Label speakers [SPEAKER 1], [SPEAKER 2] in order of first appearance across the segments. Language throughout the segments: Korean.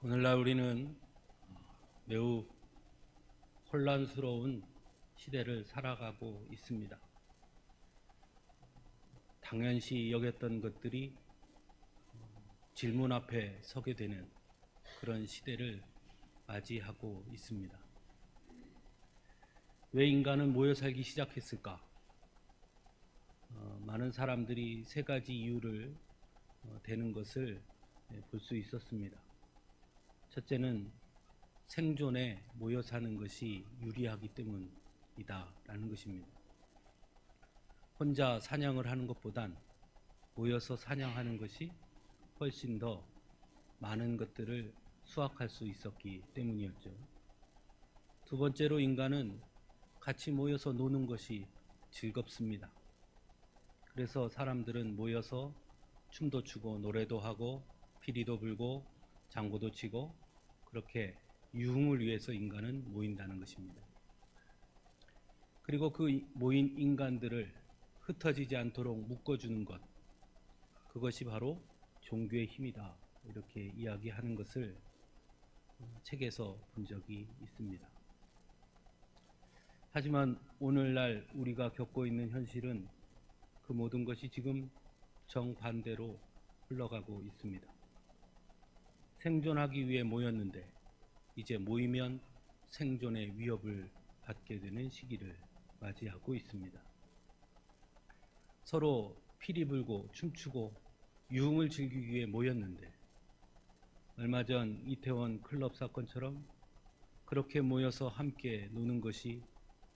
[SPEAKER 1] 오늘날 우리는 매우 혼란스러운 시대를 살아가고 있습니다. 당연시 여겼던 것들이 질문 앞에 서게 되는 그런 시대를 맞이하고 있습니다. 왜 인간은 모여 살기 시작했을까? 많은 사람들이 세 가지 이유를 대는 것을 볼 수 있었습니다. 첫째는 생존에 모여 사는 것이 유리하기 때문이다 라는 것입니다. 혼자 사냥을 하는 것보단 모여서 사냥하는 것이 훨씬 더 많은 것들을 수확할 수 있었기 때문이었죠. 두 번째로 인간은 같이 모여서 노는 것이 즐겁습니다. 그래서 사람들은 모여서 춤도 추고 노래도 하고 피리도 불고 장구도 치고 그렇게 유흥을 위해서 인간은 모인다는 것입니다. 그리고 그 모인 인간들을 흩어지지 않도록 묶어주는 것, 그것이 바로 종교의 힘이다, 이렇게 이야기하는 것을 책에서 본 적이 있습니다. 하지만 오늘날 우리가 겪고 있는 현실은 그 모든 것이 지금 정반대로 흘러가고 있습니다. 생존하기 위해 모였는데 이제 모이면 생존의 위협을 받게 되는 시기를 맞이하고 있습니다. 서로 피리 불고 춤추고 유흥을 즐기기 위해 모였는데 얼마 전 이태원 클럽 사건처럼 그렇게 모여서 함께 노는 것이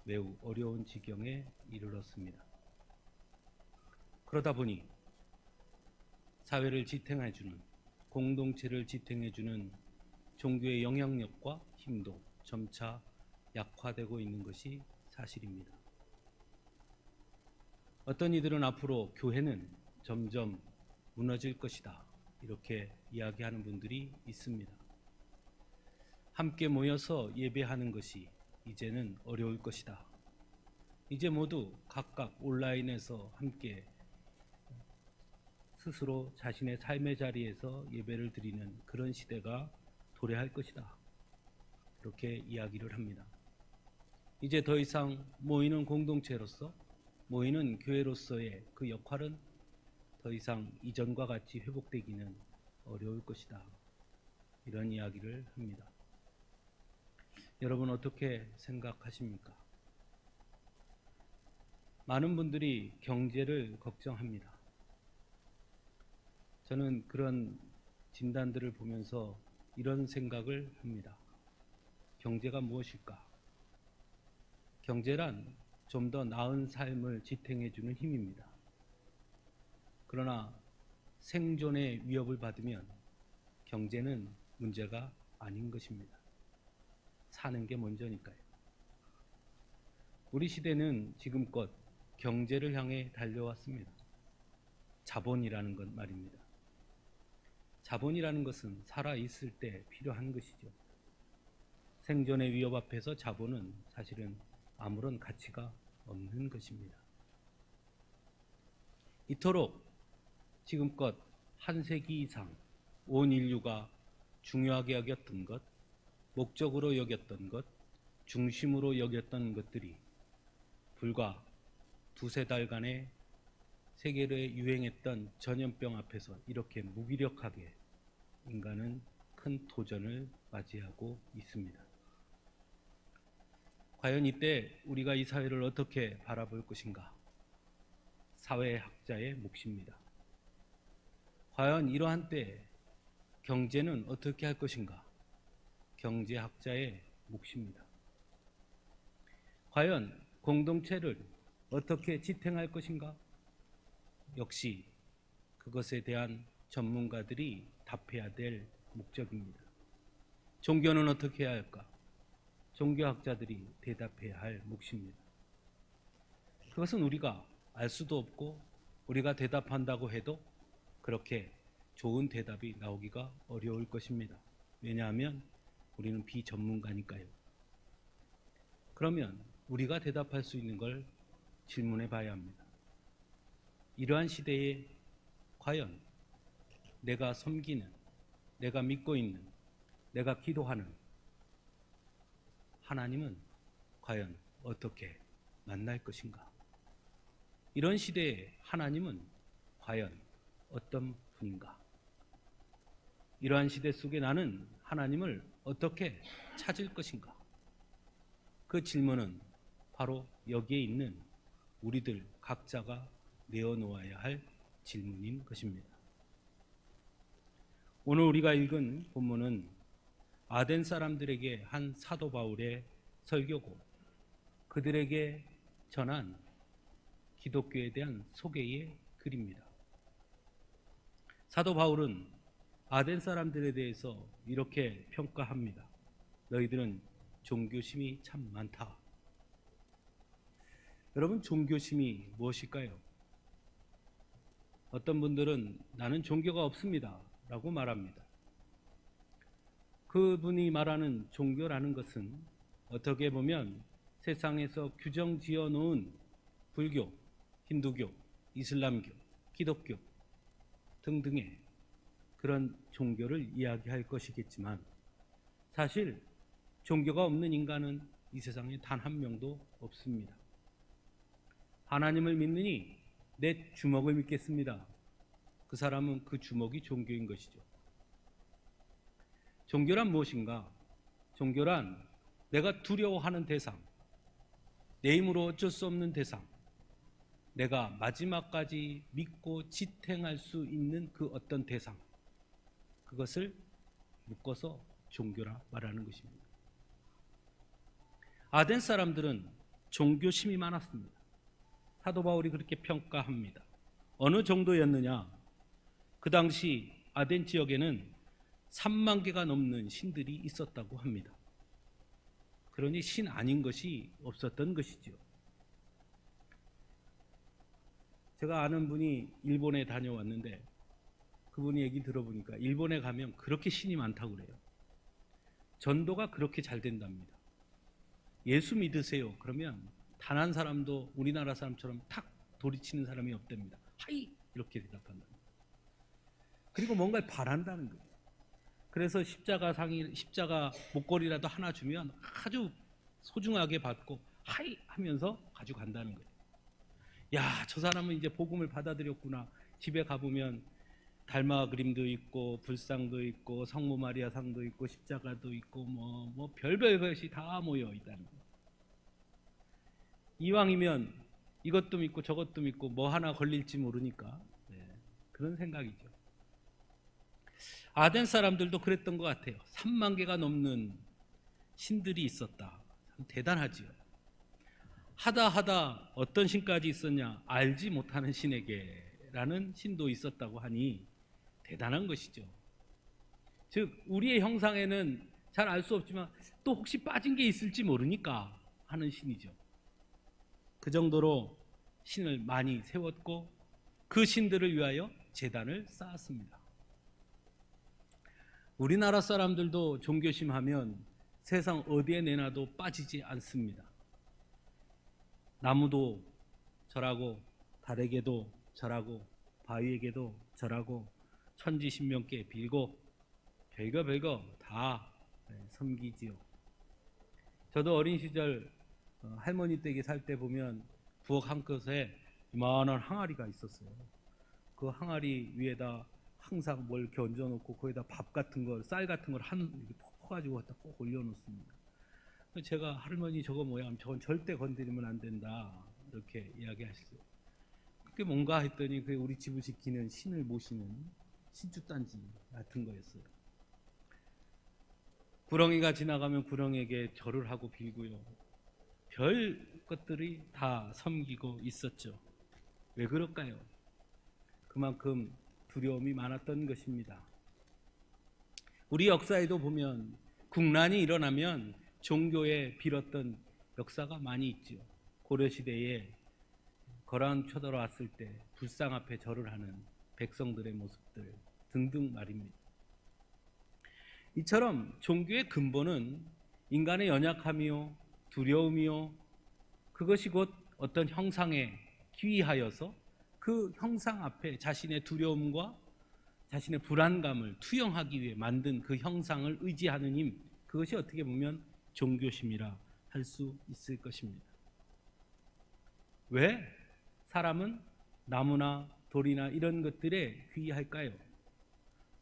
[SPEAKER 1] 매우 어려운 지경에 이르렀습니다. 그러다 보니 사회를 지탱해주는, 공동체를 지탱해주는 종교의 영향력과 힘도 점차 약화되고 있는 것이 사실입니다. 어떤 이들은 앞으로 교회는 점점 무너질 것이다, 이렇게 이야기하는 분들이 있습니다. 함께 모여서 예배하는 것이 이제는 어려울 것이다. 이제 모두 각각 온라인에서 함께 스스로 자신의 삶의 자리에서 예배를 드리는 그런 시대가 도래할 것이다, 이렇게 이야기를 합니다. 이제 더 이상 모이는 공동체로서, 모이는 교회로서의 그 역할은 더 이상 이전과 같이 회복되기는 어려울 것이다, 이런 이야기를 합니다. 여러분 어떻게 생각하십니까? 많은 분들이 경제를 걱정합니다. 저는 그런 진단들을 보면서 이런 생각을 합니다. 경제가 무엇일까? 경제란 좀 더 나은 삶을 지탱해주는 힘입니다. 그러나 생존의 위협을 받으면 경제는 문제가 아닌 것입니다. 사는 게 먼저니까요. 우리 시대는 지금껏 경제를 향해 달려왔습니다. 자본이라는 것 말입니다. 자본이라는 것은 살아있을 때 필요한 것이죠. 생존의 위협 앞에서 자본은 사실은 아무런 가치가 없는 것입니다. 이토록 지금껏 한 세기 이상 온 인류가 중요하게 여겼던 것, 목적으로 여겼던 것, 중심으로 여겼던 것들이 불과 두세 달간의 세계에 유행했던 전염병 앞에서 이렇게 무기력하게 인간은 큰 도전을 맞이하고 있습니다. 과연 이때 우리가 이 사회를 어떻게 바라볼 것인가? 사회학자의 몫입니다. 과연 이러한 때 경제는 어떻게 할 것인가? 경제학자의 몫입니다. 과연 공동체를 어떻게 지탱할 것인가? 역시 그것에 대한 전문가들이 답해야 될 목적입니다. 종교는 어떻게 해야 할까? 종교학자들이 대답해야 할 몫입니다. 그것은 우리가 알 수도 없고 우리가 대답한다고 해도 그렇게 좋은 대답이 나오기가 어려울 것입니다. 왜냐하면 우리는 비전문가니까요. 그러면 우리가 대답할 수 있는 걸 질문해 봐야 합니다. 이러한 시대에 과연 내가 섬기는, 내가 믿고 있는 내가 기도하는 하나님은 과연 어떻게 만날 것인가? 이런 시대에 하나님은 과연 어떤 분인가? 이러한 시대 속에 나는 하나님을 어떻게 찾을 것인가? 그 질문은 바로 여기에 있는 우리들 각자가 내어놓아야 할 질문인 것입니다. 오늘 우리가 읽은 본문은 아덴 사람들에게 한 사도 바울의 설교고 그들에게 전한 기독교에 대한 소개의 글입니다. 사도 바울은 아덴 사람들에 대해서 이렇게 평가합니다. 너희들은 종교심이 참 많다. 여러분, 종교심이 무엇일까요? 어떤 분들은 나는 종교가 없습니다 라고 말합니다. 그분이 말하는 종교라는 것은 어떻게 보면 세상에서 규정 지어 놓은 불교, 힌두교, 이슬람교, 기독교 등등의 그런 종교를 이야기할 것이겠지만 사실 종교가 없는 인간은 이 세상에 단 한 명도 없습니다. 하나님을 믿느니 내 주먹을 믿겠습니다. 그 사람은 그 주먹이 종교인 것이죠. 종교란 무엇인가? 종교란 내가 두려워하는 대상, 내 힘으로 어쩔 수 없는 대상, 내가 마지막까지 믿고 지탱할 수 있는 그 어떤 대상, 그것을 묶어서 종교라 말하는 것입니다. 아덴 사람들은 종교심이 많았습니다. 사도 바울이 그렇게 평가합니다. 어느 정도였느냐? 그 당시 아덴 지역에는 3만 개가 넘는 신들이 있었다고 합니다. 그러니 신 아닌 것이 없었던 것이죠. 제가 아는 분이 일본에 다녀왔는데 그분이 얘기 들어보니까 일본에 가면 그렇게 신이 많다고 그래요. 전도가 그렇게 잘 된답니다. 예수 믿으세요. 그러면 단 한 사람도 우리나라 사람처럼 탁 돌이치는 사람이 없답니다. 하이! 이렇게 대답한답니다. 그리고 뭔가를 바란다는 거예요. 그래서 십자가 목걸이라도 하나 주면 아주 소중하게 받고 하이! 하면서 가지고 간다는 거예요. 야, 저 사람은 이제 복음을 받아들였구나. 집에 가보면 달마 그림도 있고 불상도 있고 성모 마리아 상도 있고 십자가도 있고 뭐 별별 것이 다 모여 있다는 거예요. 이왕이면 이것도 믿고 저것도 믿고 뭐 하나 걸릴지 모르니까 그런 생각이죠. 아덴 사람들도 그랬던 것 같아요. 3만 개가 넘는 신들이 있었다. 참 대단하지요. 하다 어떤 신까지 있었냐? 알지 못하는 신에게라는 신도 있었다고 하니 대단한 것이죠. 즉 우리의 형상에는 잘 알 수 없지만 또 혹시 빠진 게 있을지 모르니까 하는 신이죠. 그 정도로 신을 많이 세웠고 그 신들을 위하여 제단을 쌓았습니다. 우리나라 사람들도 종교심하면 세상 어디에 내놔도 빠지지 않습니다. 나무도 절하고 달에게도 절하고 바위에게도 절하고 천지신명께 빌고 별거 다 섬기지요. 저도 어린 시절 할머니 댁에 살 때 보면 부엌 한 끝에 이만한 항아리가 있었어요. 그 항아리 위에다 항상 뭘 이렇게 얹어놓고 거기다 밥 같은 걸, 쌀 같은 걸 이렇게 퍼가지고 갖다 꼭 올려놓습니다. 제가 할머니 저거 뭐야? 저건 절대 건드리면 안 된다. 이렇게 이야기하시죠. 그게 뭔가 했더니 그게 우리 집을 지키는 신을 모시는 신주단지 같은 거였어요. 구렁이가 지나가면 구렁이에게 절을 하고 빌고요. 별 것들이 다 섬기고 있었죠. 왜 그럴까요? 그만큼 두려움이 많았던 것입니다. 우리 역사에도 보면 국난이 일어나면 종교에 빌었던 역사가 많이 있죠. 고려시대에 거란 쳐들어왔을 때 불상 앞에 절을 하는 백성들의 모습들 등등 말입니다. 이처럼 종교의 근본은 인간의 연약함이요 두려움이요 그것이 곧 어떤 형상에 기이하여서 그 형상 앞에 자신의 두려움과 자신의 불안감을 투영하기 위해 만든 그 형상을 의지하는 힘, 그것이 어떻게 보면 종교심이라 할 수 있을 것입니다. 왜 사람은 나무나 돌이나 이런 것들에 귀의할까요?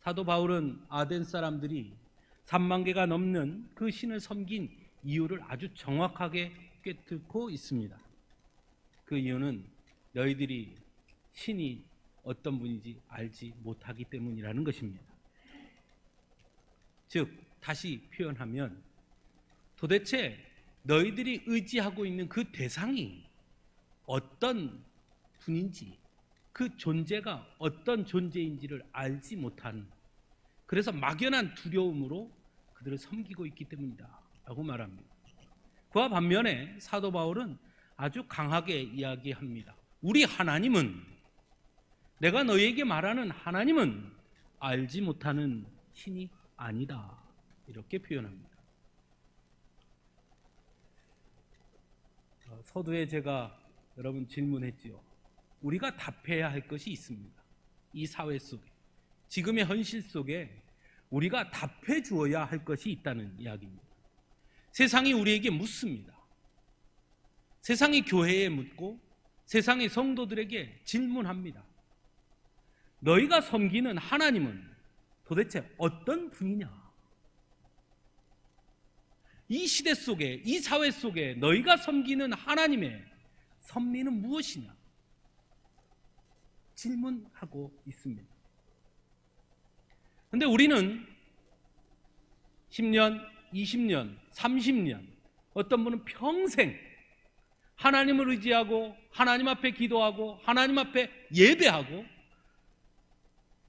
[SPEAKER 1] 사도 바울은 아덴 사람들이 3만 개가 넘는 그 신을 섬긴 이유를 아주 정확하게 꿰뚫고 있습니다. 그 이유는 너희들이 신이 어떤 분인지 알지 못하기 때문이라는 것입니다. 즉 다시 표현하면 도대체 너희들이 의지하고 있는 그 대상이 어떤 분인지, 그 존재가 어떤 존재인지를 알지 못한, 그래서 막연한 두려움으로 그들을 섬기고 있기 때문이다 라고 말합니다. 그와 반면에 사도 바울은 아주 강하게 이야기합니다. 우리 하나님은, 내가 너희에게 말하는 하나님은 알지 못하는 신이 아니다, 이렇게 표현합니다. 서두에 제가 여러분 질문했지요. 우리가 답해야 할 것이 있습니다. 이 사회 속에, 지금의 현실 속에 우리가 답해 주어야 할 것이 있다는 이야기입니다. 세상이 우리에게 묻습니다. 세상이 교회에 묻고 세상의 성도들에게 질문합니다. 너희가 섬기는 하나님은 도대체 어떤 분이냐? 이 시대 속에, 이 사회 속에 너희가 섬기는 하나님의 섭리는 무엇이냐? 질문하고 있습니다. 그런데 우리는 10년, 20년, 30년, 어떤 분은 평생 하나님을 의지하고 하나님 앞에 기도하고 하나님 앞에 예배하고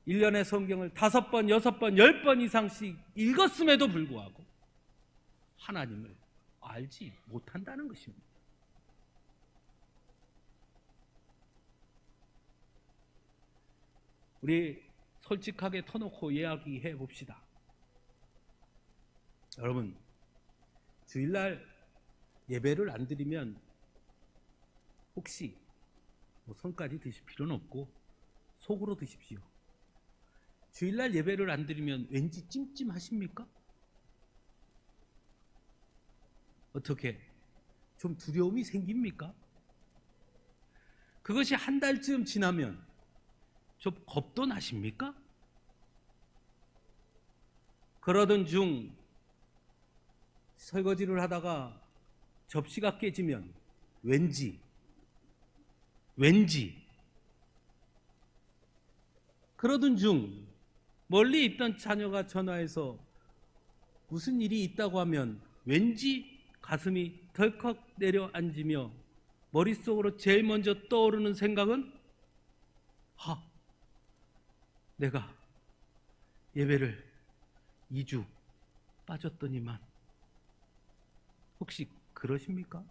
[SPEAKER 1] 1년의 성경을 5번, 6번, 10번 이상씩 읽었음에도 불구하고 하나님을 알지 못한다는 것입니다. 우리 솔직하게 터놓고 이야기해 봅시다. 여러분, 주일날 예배를 안 드리면 혹시 손까지 드실 필요는 없고 속으로 드십시오. 주일날 예배를 안 드리면 왠지 찜찜하십니까? 어떻게? 좀 두려움이 생깁니까? 그것이 한 달쯤 지나면 좀 겁도 나십니까? 그러던 중 설거지를 하다가 접시가 깨지면 왠지 그러던 중 멀리 있던 자녀가 전화해서 무슨 일이 있다고 하면 왠지 가슴이 덜컥 내려앉으며 머릿속으로 제일 먼저 떠오르는 생각은 내가 예배를 2주 빠졌더니만. 혹시 그러십니까?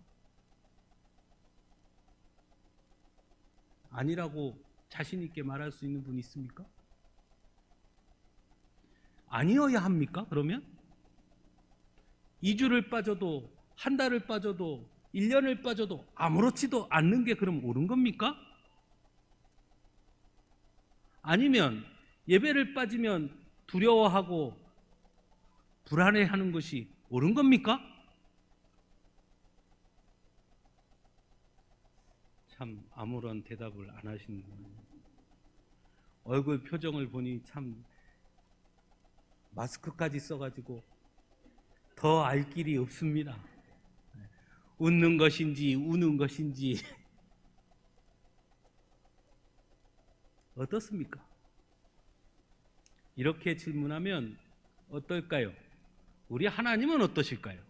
[SPEAKER 1] 아니라고 자신 있게 말할 수 있는 분이 있습니까? 아니어야 합니까? 그러면 2주를 빠져도, 한 달을 빠져도, 1년을 빠져도 아무렇지도 않는 게 그럼 옳은 겁니까? 아니면 예배를 빠지면 두려워하고 불안해하는 것이 옳은 겁니까? 참 아무런 대답을 안 하시는 거예요. 얼굴 표정을 보니 참 마스크까지 써가지고 더 알 길이 없습니다. 웃는 것인지 우는 것인지 어떻습니까? 이렇게 질문하면 어떨까요? 우리 하나님은 어떠실까요?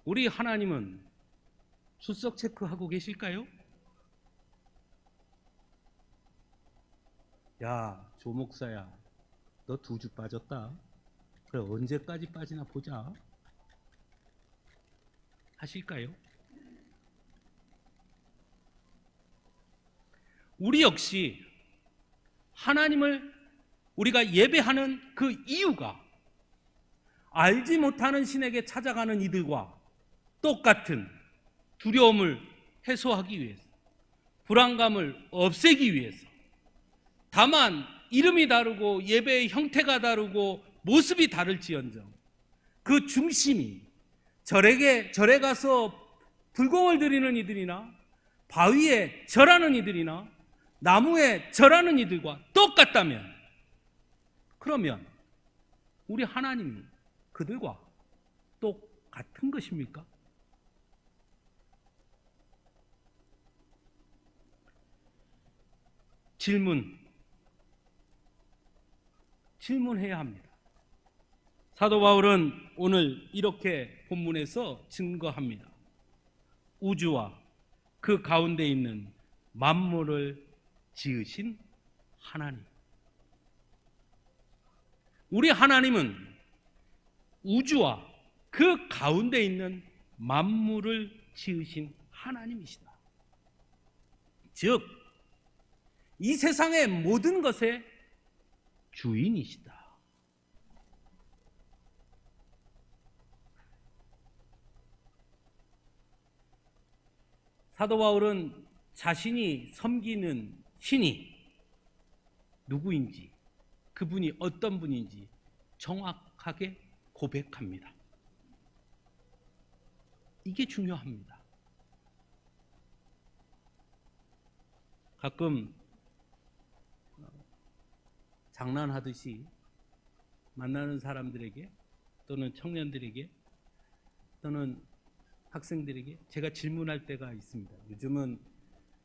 [SPEAKER 1] 우리 하나님은 출석 체크하고 계실까요? 야, 조 목사야, 너 2주 빠졌다. 그래, 언제까지 빠지나 보자. 하실까요? 우리 역시 하나님을 우리가 예배하는 그 이유가 알지 못하는 신에게 찾아가는 이들과 똑같은 두려움을 해소하기 위해서, 불안감을 없애기 위해서, 다만 이름이 다르고 예배의 형태가 다르고 모습이 다를지언정 그 중심이 절에 가서 불공을 드리는 이들이나 바위에 절하는 이들이나 나무에 절하는 이들과 똑같다면, 그러면 우리 하나님이 그들과 똑같은 것입니까? 질문해야 합니다. 사도 바울은 오늘 이렇게 본문에서 증거합니다. 우주와 그 가운데 있는 만물을 지으신 하나님. 우리 하나님은 우주와 그 가운데 있는 만물을 지으신 하나님이시다. 즉, 이 세상의 모든 것의 주인이시다. 사도 바울은 자신이 섬기는 신이 누구인지, 그분이 어떤 분인지 정확하게 고백합니다. 이게 중요합니다. 가끔 장난하듯이 만나는 사람들에게 또는 청년들에게 또는 학생들에게 제가 질문할 때가 있습니다. 요즘은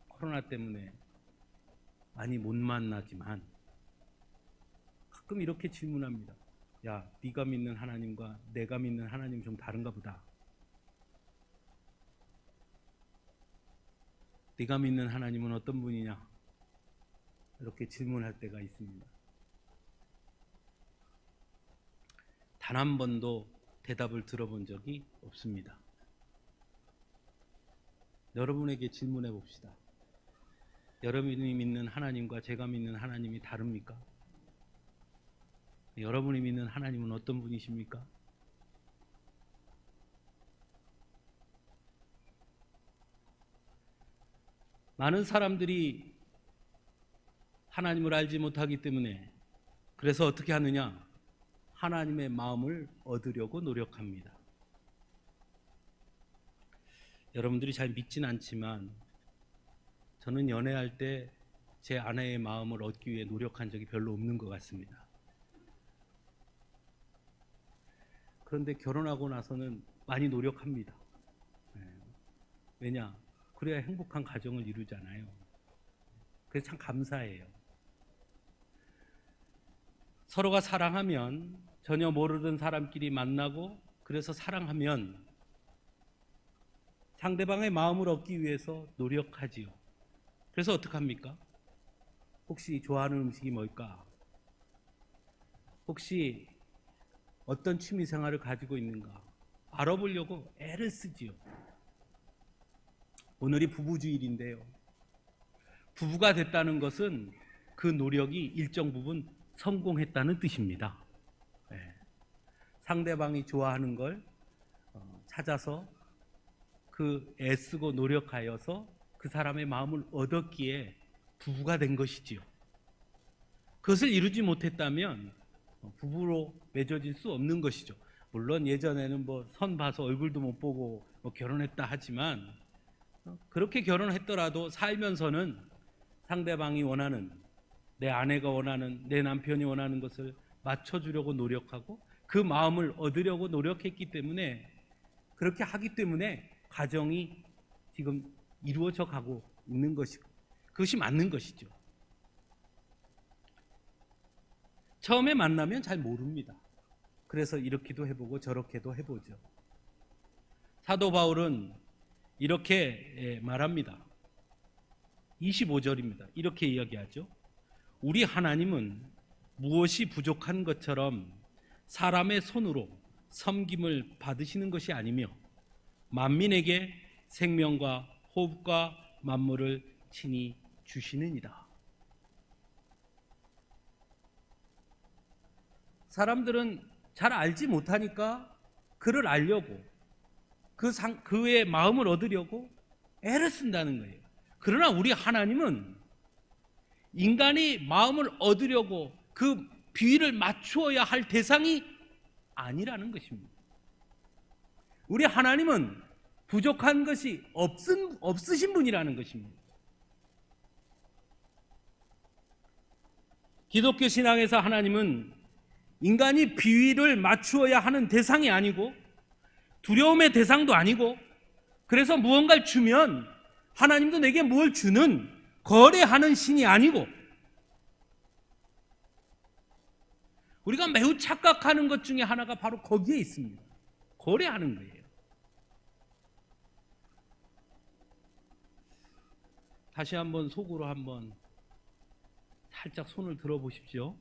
[SPEAKER 1] 코로나 때문에 많이 못 만나지만 가끔 이렇게 질문합니다. 야, 네가 믿는 하나님과 내가 믿는 하나님 좀 다른가 보다. 네가 믿는 하나님은 어떤 분이냐? 이렇게 질문할 때가 있습니다. 단 한 번도 대답을 들어본 적이 없습니다. 여러분에게 질문해 봅시다. 여러분이 믿는 하나님과 제가 믿는 하나님이 다릅니까? 여러분이 믿는 하나님은 어떤 분이십니까? 많은 사람들이 하나님을 알지 못하기 때문에 그래서 어떻게 하느냐? 하나님의 마음을 얻으려고 노력합니다. 여러분들이 잘 믿진 않지만 저는 연애할 때 제 아내의 마음을 얻기 위해 노력한 적이 별로 없는 것 같습니다. 그런데 결혼하고 나서는 많이 노력합니다. 왜냐? 그래야 행복한 가정을 이루잖아요. 그래서 참 감사해요. 서로가 사랑하면, 전혀 모르던 사람끼리 만나고 그래서 사랑하면 상대방의 마음을 얻기 위해서 노력하지요. 그래서 어떡합니까? 혹시 좋아하는 음식이 뭘까? 혹시 어떤 취미 생활을 가지고 있는가? 알아보려고 애를 쓰지요. 오늘이 부부주일인데요. 부부가 됐다는 것은 그 노력이 일정 부분 성공했다는 뜻입니다. 상대방이 좋아하는 걸 찾아서 그 애쓰고 노력하여서 그 사람의 마음을 얻었기에 부부가 된 것이지요. 그것을 이루지 못했다면 부부로 맺어질 수 없는 것이죠. 물론 예전에는 선 봐서 얼굴도 못 보고 결혼했다 하지만 그렇게 결혼했더라도 살면서는 상대방이 원하는, 내 아내가 원하는, 내 남편이 원하는 것을 맞춰주려고 노력하고 그 마음을 얻으려고 노력했기 때문에, 그렇게 하기 때문에 가정이 지금 이루어져 가고 있는 것이고 그것이 맞는 것이죠. 처음에 만나면 잘 모릅니다. 그래서 이렇게도 해보고 저렇게도 해보죠. 사도 바울은 이렇게 말합니다. 25절입니다. 이렇게 이야기하죠. 우리 하나님은 무엇이 부족한 것처럼 사람의 손으로 섬김을 받으시는 것이 아니며 만민에게 생명과 호흡과 만물을 친히 주시느니라. 사람들은 잘 알지 못하니까 그를 알려고 그의 마음을 얻으려고 애를 쓴다는 거예요. 그러나 우리 하나님은 인간이 마음을 얻으려고 그 비위를 맞추어야 할 대상이 아니라는 것입니다. 우리 하나님은 부족한 것이 없으신 분이라는 것입니다. 기독교 신앙에서 하나님은 인간이 비위를 맞추어야 하는 대상이 아니고 두려움의 대상도 아니고, 그래서 무언가를 주면 하나님도 내게 뭘 주는 거래하는 신이 아니고, 우리가 매우 착각하는 것 중에 하나가 바로 거기에 있습니다. 거래하는 거예요. 다시 한번 속으로 한번 살짝 손을 들어 보십시오.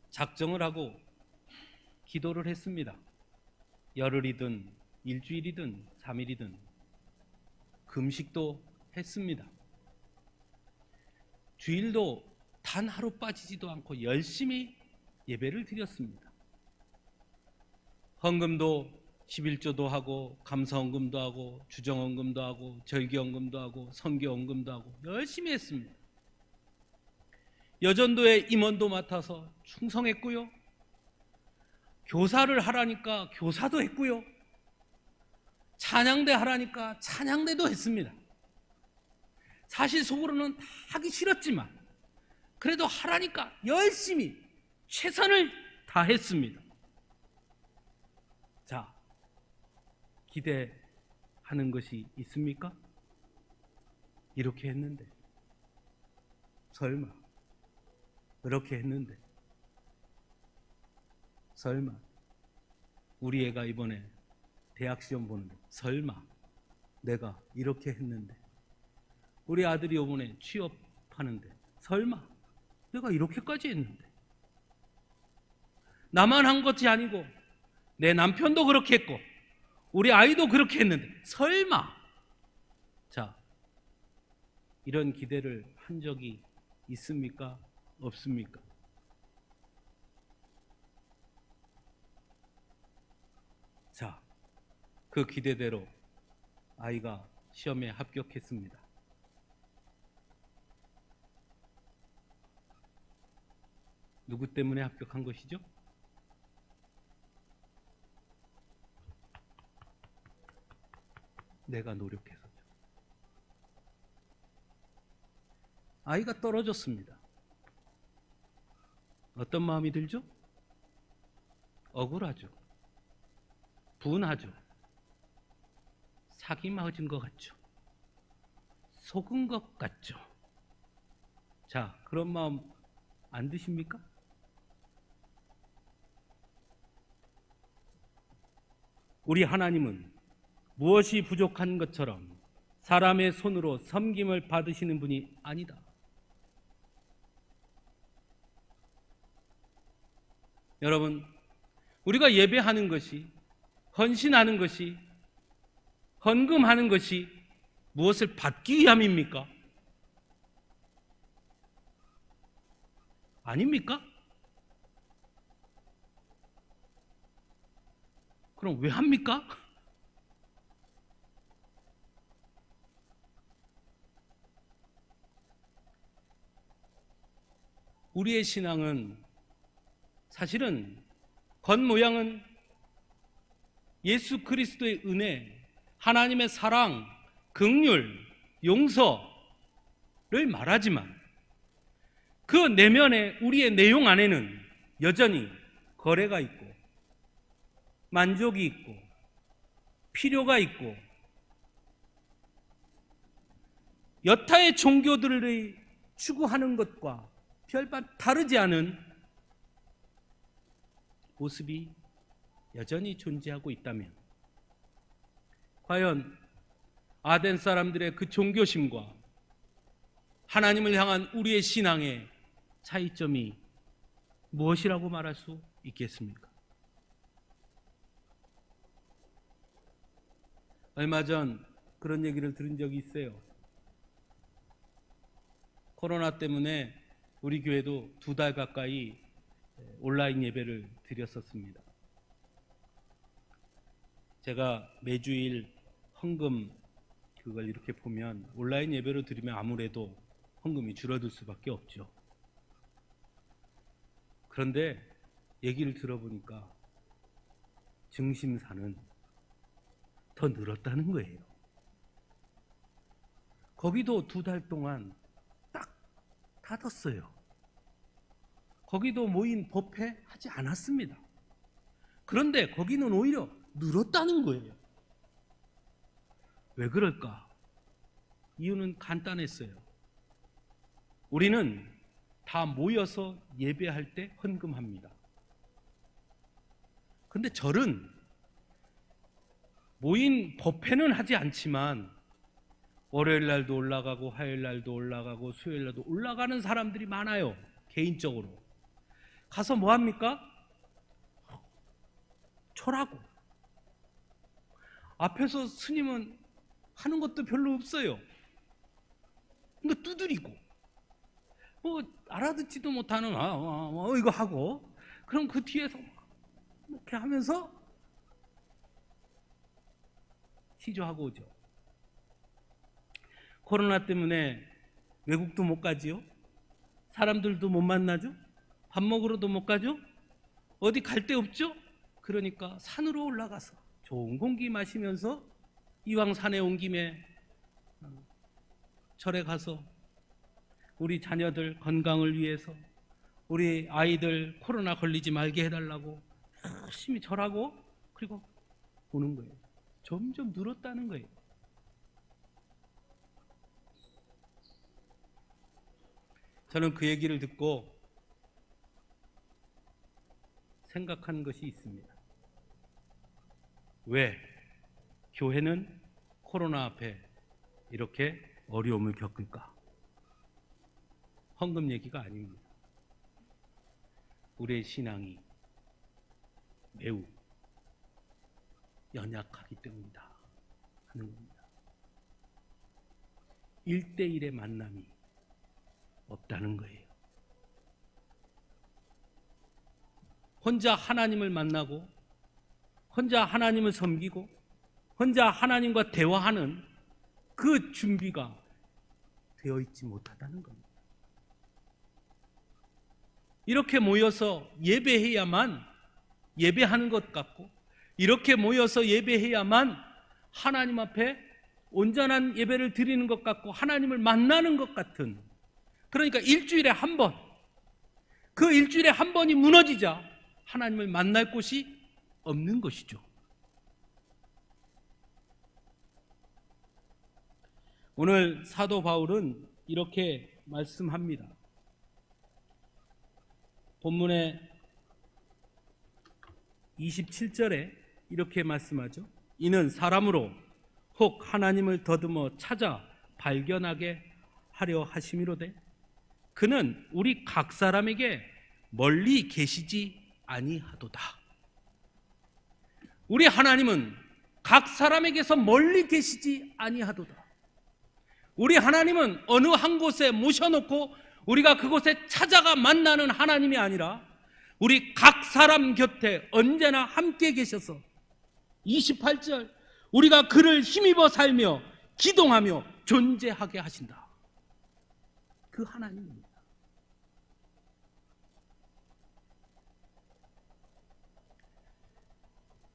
[SPEAKER 1] 작정을 하고 기도를 했습니다. 열흘이든 일주일이든 3일이든 금식도 했습니다. 주일도 단 하루 빠지지도 않고 열심히 예배를 드렸습니다. 헌금도 11조도 하고 감사헌금도 하고 주정헌금도 하고 절기헌금도 하고 선교헌금도 하고 열심히 했습니다. 여전도에 임원도 맡아서 충성했고요. 교사를 하라니까 교사도 했고요. 찬양대 하라니까 찬양대도 했습니다. 사실 속으로는 다 하기 싫었지만 그래도 하라니까 열심히 최선을 다했습니다. 자, 기대하는 것이 있습니까? 이렇게 했는데, 설마 그렇게 했는데, 설마 우리 애가 이번에 대학 시험 보는데, 설마 내가 이렇게 했는데, 우리 아들이 이번에 취업하는데, 설마 내가 이렇게까지 했는데, 나만 한 것이 아니고 내 남편도 그렇게 했고 우리 아이도 그렇게 했는데, 설마. 자, 이런 기대를 한 적이 있습니까? 없습니까? 자, 그 기대대로 아이가 시험에 합격했습니다. 누구 때문에 합격한 것이죠? 내가 노력해서죠. 아이가 떨어졌습니다. 어떤 마음이 들죠? 억울하죠. 분하죠. 사기 맞은 것 같죠. 속은 것 같죠. 자, 그런 마음 안 드십니까? 우리 하나님은 무엇이 부족한 것처럼 사람의 손으로 섬김을 받으시는 분이 아니다. 여러분, 우리가 예배하는 것이, 헌신하는 것이, 헌금하는 것이 무엇을 받기 위함입니까? 아닙니까? 그럼 왜 합니까? 우리의 신앙은 사실은 겉모양은 예수 그리스도의 은혜, 하나님의 사랑, 긍휼, 용서를 말하지만 그 내면에, 우리의 내용 안에는 여전히 거래가 있고 만족이 있고 필요가 있고 여타의 종교들의 추구하는 것과 별반 다르지 않은 모습이 여전히 존재하고 있다면, 과연 아덴 사람들의 그 종교심과 하나님을 향한 우리의 신앙의 차이점이 무엇이라고 말할 수 있겠습니까? 얼마 전 그런 얘기를 들은 적이 있어요. 코로나 때문에 우리 교회도 2달 가까이 온라인 예배를 드렸었습니다. 제가 매주일 헌금 그걸 이렇게 보면 온라인 예배로 드리면 아무래도 헌금이 줄어들 수밖에 없죠. 그런데 얘기를 들어보니까 증심사는 더 늘었다는 거예요. 거기도 2달 동안 딱 닫았어요. 거기도 모인 법회하지 않았습니다. 그런데 거기는 오히려 늘었다는 거예요. 왜 그럴까? 이유는 간단했어요. 우리는 다 모여서 예배할 때 헌금합니다. 근데 절은 모인 법회는 하지 않지만 월요일 날도 올라가고 화요일 날도 올라가고 수요일 날도 올라가는 사람들이 많아요. 개인적으로 가서 뭐 합니까? 절하고 앞에서 스님은 하는 것도 별로 없어요. 그러니까 두드리고 뭐 알아듣지도 못하는 이거 하고 그럼 그 뒤에서 이렇게 하면서 시조하고 오죠. 코로나 때문에 외국도 못 가지요. 사람들도 못 만나죠. 밥 먹으러도 못 가죠. 어디 갈 데 없죠. 그러니까 산으로 올라가서 좋은 공기 마시면서 이왕 산에 온 김에 절에 가서 우리 자녀들 건강을 위해서 우리 아이들 코로나 걸리지 말게 해달라고 열심히 절하고 그리고 오는 거예요. 점점 늘었다는 거예요. 저는 그 얘기를 듣고 생각한 것이 있습니다. 왜 교회는 코로나 앞에 이렇게 어려움을 겪을까? 헌금 얘기가 아닙니다. 우리의 신앙이 매우 연약하기 때문이다 하는 겁니다. 1대1의 만남이 없다는 거예요. 혼자 하나님을 만나고 혼자 하나님을 섬기고 혼자 하나님과 대화하는 그 준비가 되어 있지 못하다는 겁니다. 이렇게 모여서 예배해야만 예배하는 것 같고 이렇게 모여서 예배해야만 하나님 앞에 온전한 예배를 드리는 것 같고 하나님을 만나는 것 같은, 그러니까 일주일에 한 번, 그 일주일에 한 번이 무너지자 하나님을 만날 곳이 없는 것이죠. 오늘 사도 바울은 이렇게 말씀합니다. 본문의 27절에 이렇게 말씀하죠. 이는 사람으로 혹 하나님을 더듬어 찾아 발견하게 하려 하심이로되 그는 우리 각 사람에게 멀리 계시지 아니하도다. 우리 하나님은 각 사람에게서 멀리 계시지 아니하도다. 우리 하나님은 어느 한 곳에 모셔놓고 우리가 그곳에 찾아가 만나는 하나님이 아니라 우리 각 사람 곁에 언제나 함께 계셔서 28절 우리가 그를 힘입어 살며 기동하며 존재하게 하신다. 그 하나님입니다.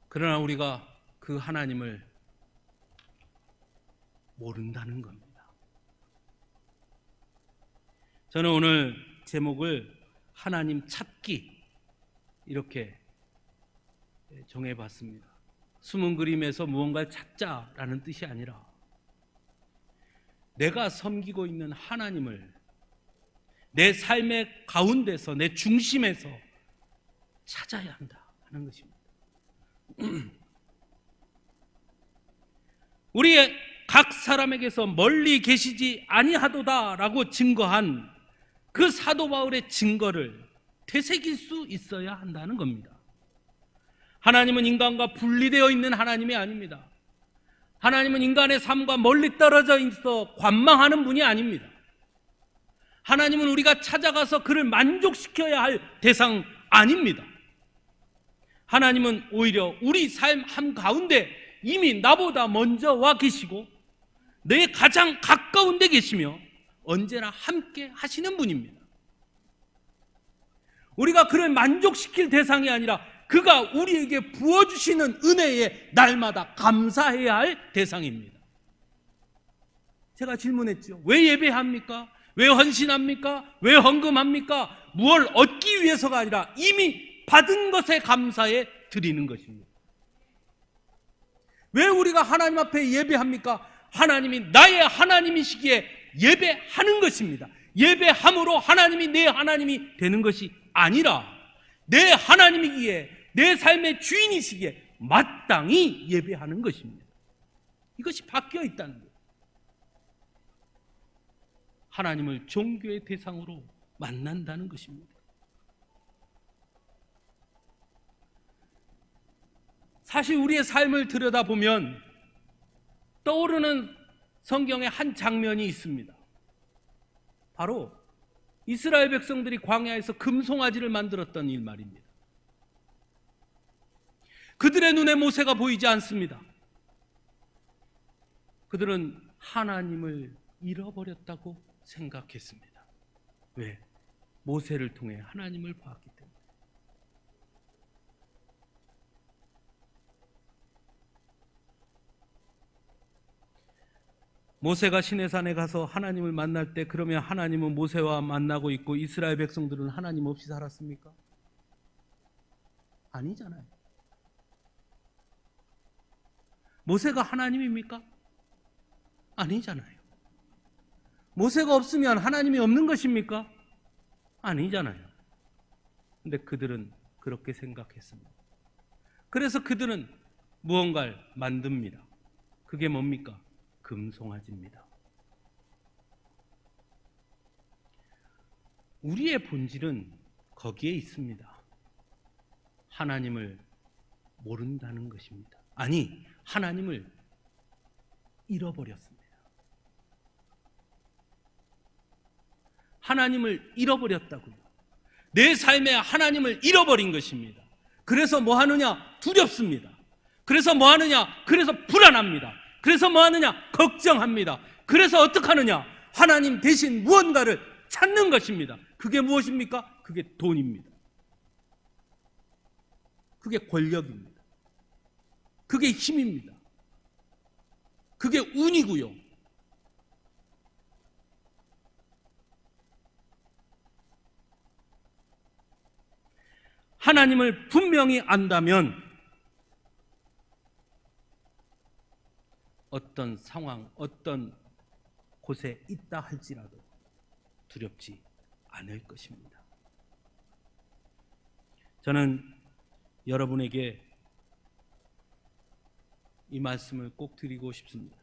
[SPEAKER 1] 그러나 우리가 그 하나님을 모른다는 겁니다. 저는 오늘 제목을 하나님 찾기 이렇게 정해봤습니다. 숨은 그림에서 무언가를 찾자라는 뜻이 아니라 내가 섬기고 있는 하나님을 내 삶의 가운데서 내 중심에서 찾아야 한다 하는 것입니다. 우리의 각 사람에게서 멀리 계시지 아니하도다라고 증거한 그 사도 바울의 증거를 되새길 수 있어야 한다는 겁니다. 하나님은 인간과 분리되어 있는 하나님이 아닙니다. 하나님은 인간의 삶과 멀리 떨어져 있어 관망하는 분이 아닙니다. 하나님은 우리가 찾아가서 그를 만족시켜야 할 대상 아닙니다. 하나님은 오히려 우리 삶 한가운데 이미 나보다 먼저 와 계시고 내 가장 가까운 데 계시며 언제나 함께 하시는 분입니다. 우리가 그를 만족시킬 대상이 아니라 그가 우리에게 부어주시는 은혜에 날마다 감사해야 할 대상입니다. 제가 질문했죠. 왜 예배합니까? 왜 헌신합니까? 왜 헌금합니까? 무엇을 얻기 위해서가 아니라 이미 받은 것에 감사해 드리는 것입니다. 왜 우리가 하나님 앞에 예배합니까? 하나님이 나의 하나님이시기에 예배하는 것입니다. 예배함으로 하나님이 내 하나님이 되는 것이 아니라 내 하나님이기에 내 삶의 주인이시기에 마땅히 예배하는 것입니다. 이것이 바뀌어 있다는 거예요. 하나님을 종교의 대상으로 만난다는 것입니다. 사실 우리의 삶을 들여다보면 떠오르는 성경의 한 장면이 있습니다. 바로 이스라엘 백성들이 광야에서 금송아지를 만들었던 일 말입니다. 그들의 눈에 모세가 보이지 않습니다. 그들은 하나님을 잃어버렸다고 생각했습니다. 왜? 모세를 통해 하나님을 봤기 때문에. 모세가 시내산에 가서 하나님을 만날 때 그러면 하나님은 모세와 만나고 있고 이스라엘 백성들은 하나님 없이 살았습니까? 아니잖아요. 모세가 하나님입니까? 아니잖아요. 모세가 없으면 하나님이 없는 것입니까? 아니잖아요. 근데 그들은 그렇게 생각했습니다. 그래서 그들은 무언가를 만듭니다. 그게 뭡니까? 금송아지입니다. 우리의 본질은 거기에 있습니다. 하나님을 모른다는 것입니다. 아니, 하나님을 잃어버렸습니다. 하나님을 잃어버렸다고요. 내 삶에 하나님을 잃어버린 것입니다. 그래서 뭐 하느냐? 두렵습니다. 그래서 뭐 하느냐? 그래서 불안합니다. 그래서 뭐 하느냐? 걱정합니다. 그래서 어떻게 하느냐? 하나님 대신 무언가를 찾는 것입니다. 그게 무엇입니까? 그게 돈입니다. 그게 권력입니다. 그게 힘입니다. 그게 운이고요. 하나님을 분명히 안다면 어떤 상황, 어떤 곳에 있다 할지라도 두렵지 않을 것입니다. 저는 여러분에게 이 말씀을 꼭 드리고 싶습니다.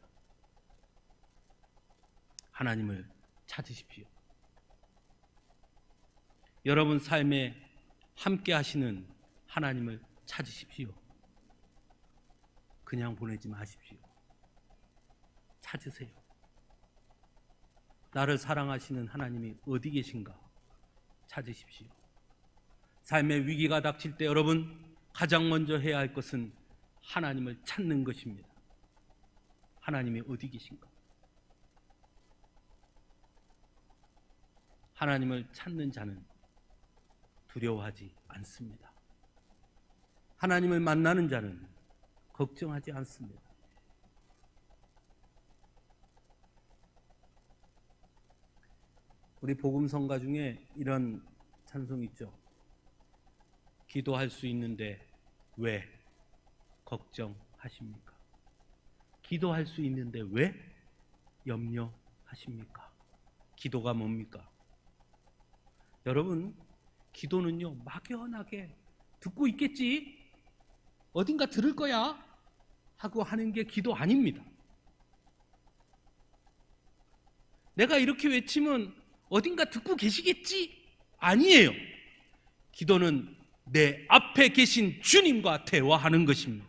[SPEAKER 1] 하나님을 찾으십시오. 여러분 삶에 함께 하시는 하나님을 찾으십시오. 그냥 보내지 마십시오. 찾으세요. 나를 사랑하시는 하나님이 어디 계신가 찾으십시오. 삶의 위기가 닥칠 때 여러분 가장 먼저 해야 할 것은 하나님을 찾는 것입니다. 하나님이 어디 계신가? 하나님을 찾는 자는 두려워하지 않습니다. 하나님을 만나는 자는 걱정하지 않습니다. 우리 복음성가 중에 이런 찬송이 있죠. 기도할 수 있는데 왜 걱정하십니까? 기도할 수 있는데 왜 염려하십니까? 기도가 뭡니까? 여러분, 기도는요 막연하게 듣고 있겠지, 어딘가 들을 거야 하고 하는 게 기도 아닙니다. 내가 이렇게 외치면 어딘가 듣고 계시겠지? 아니에요. 기도는 내 앞에 계신 주님과 대화하는 것입니다.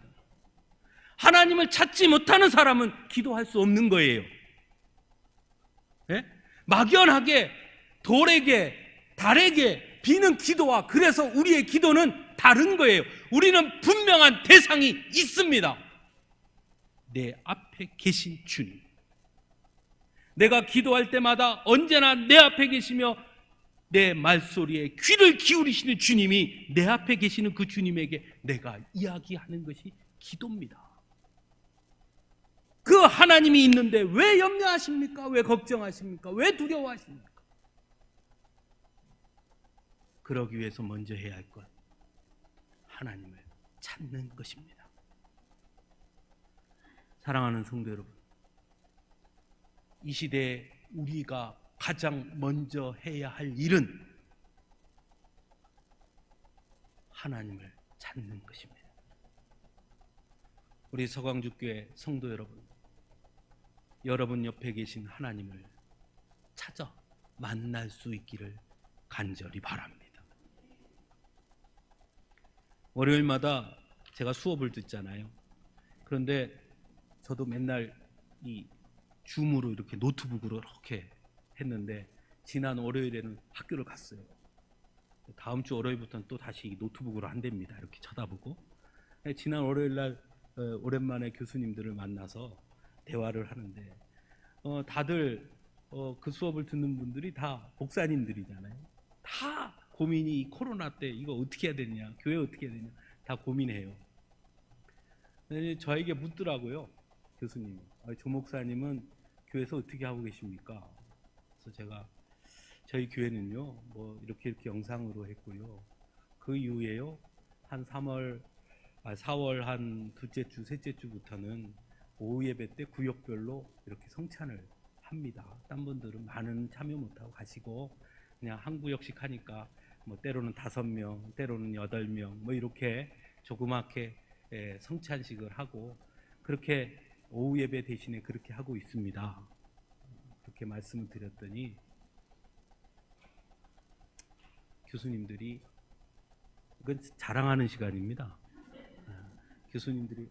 [SPEAKER 1] 하나님을 찾지 못하는 사람은 기도할 수 없는 거예요. 네? 막연하게 돌에게 달에게 비는 기도와 그래서 우리의 기도는 다른 거예요. 우리는 분명한 대상이 있습니다. 내 앞에 계신 주님, 내가 기도할 때마다 언제나 내 앞에 계시며 내 말소리에 귀를 기울이시는 주님이 내 앞에 계시는 그 주님에게 내가 이야기하는 것이 기도입니다. 그 하나님이 있는데 왜 염려하십니까? 왜 걱정하십니까? 왜 두려워하십니까? 그러기 위해서 먼저 해야 할 것, 하나님을 찾는 것입니다. 사랑하는 성도 여러분, 이 시대에 우리가 가장 먼저 해야 할 일은 하나님을 찾는 것입니다. 우리 서광주교회 성도 여러분, 여러분 옆에 계신 하나님을 찾아 만날 수 있기를 간절히 바랍니다. 월요일마다 제가 수업을 듣잖아요. 그런데 저도 맨날 이 줌으로 이렇게 노트북으로 이렇게 했는데 지난 월요일에는 학교를 갔어요. 다음 주 월요일부터는 또 다시 노트북으로 한답니다. 이렇게 쳐다보고. 지난 월요일날 오랜만에 교수님들을 만나서 대화를 하는데 다들 그 수업을 듣는 분들이 다 목사님들이잖아요. 다 고민이 이 코로나 때 이거 어떻게 해야 되냐, 교회 어떻게 해야 되냐 다 고민해요. 저에게 묻더라고요. 교수님, 조 목사님은 교회에서 어떻게 하고 계십니까? 그래서 제가 저희 교회는요 뭐 이렇게 영상으로 했고요. 그 이후에요 한 4월 한 둘째 주 셋째 주부터는 오후 예배 때 구역별로 이렇게 성찬을 합니다. 딴 분들은 많은 참여 못하고 가시고 그냥 한 구역씩 하니까 뭐 때로는 5명, 때로는 8명 뭐 이렇게 조그맣게 성찬식을 하고 그렇게 오후 예배 대신에 그렇게 하고 있습니다. 그렇게 말씀을 드렸더니 교수님들이, 이건 자랑하는 시간입니다. 교수님들이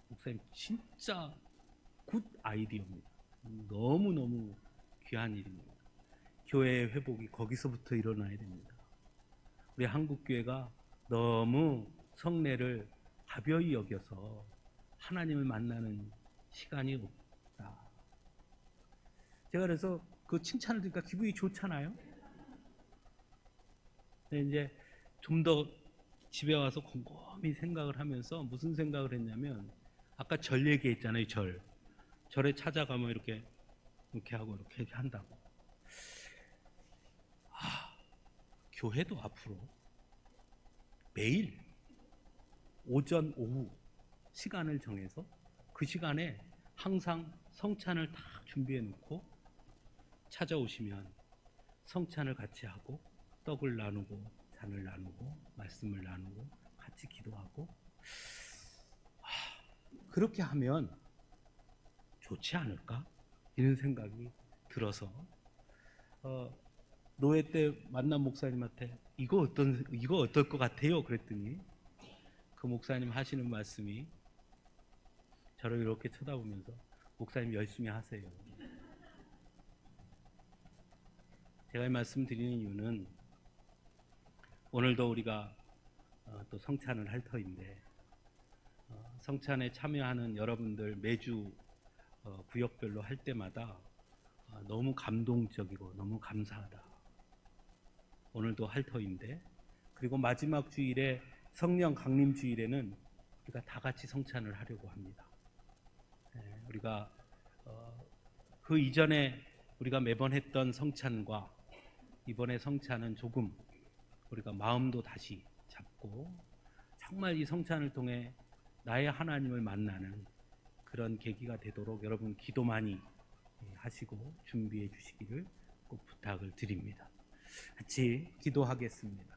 [SPEAKER 1] 목사님 진짜 굿 아이디어입니다. 너무너무 귀한 일입니다. 교회의 회복이 거기서부터 일어나야 됩니다. 우리 한국교회가 너무 성례를 가벼이 여겨서 하나님을 만나는 시간이 없다. 제가 그래서 그 칭찬을 들으니까 기분이 좋잖아요. 근데 이제 좀 더 집에 와서 곰곰이 생각을 하면서 무슨 생각을 했냐면 아까 절 얘기했잖아요. 절에 찾아가면 이렇게 하고 이렇게 한다고. 교회도 앞으로 매일 오전 오후 시간을 정해서 그 시간에 항상 성찬을 다 준비해 놓고 찾아오시면 성찬을 같이 하고 떡을 나누고 잔을 나누고 말씀을 나누고 같이 기도하고 그렇게 하면 좋지 않을까? 이런 생각이 들어서 노회 때 만난 목사님한테 이거 어떨 것 같아요? 그랬더니 그 목사님 하시는 말씀이 저를 이렇게 쳐다보면서 목사님 열심히 하세요. 제가 이 말씀 드리는 이유는 오늘도 우리가 또 성찬을 할 터인데 성찬에 참여하는 여러분들 매주 구역별로 할 때마다 너무 감동적이고 너무 감사하다. 오늘도 할 터인데 그리고 마지막 주일에 성령 강림 주일에는 우리가 다 같이 성찬을 하려고 합니다. 우리가 그 이전에 우리가 매번 했던 성찬과 이번에 성찬은 조금 우리가 마음도 다시 잡고 정말 이 성찬을 통해 나의 하나님을 만나는 그런 계기가 되도록 여러분 기도 많이 하시고 준비해 주시기를 꼭 부탁을 드립니다. 같이 기도하겠습니다.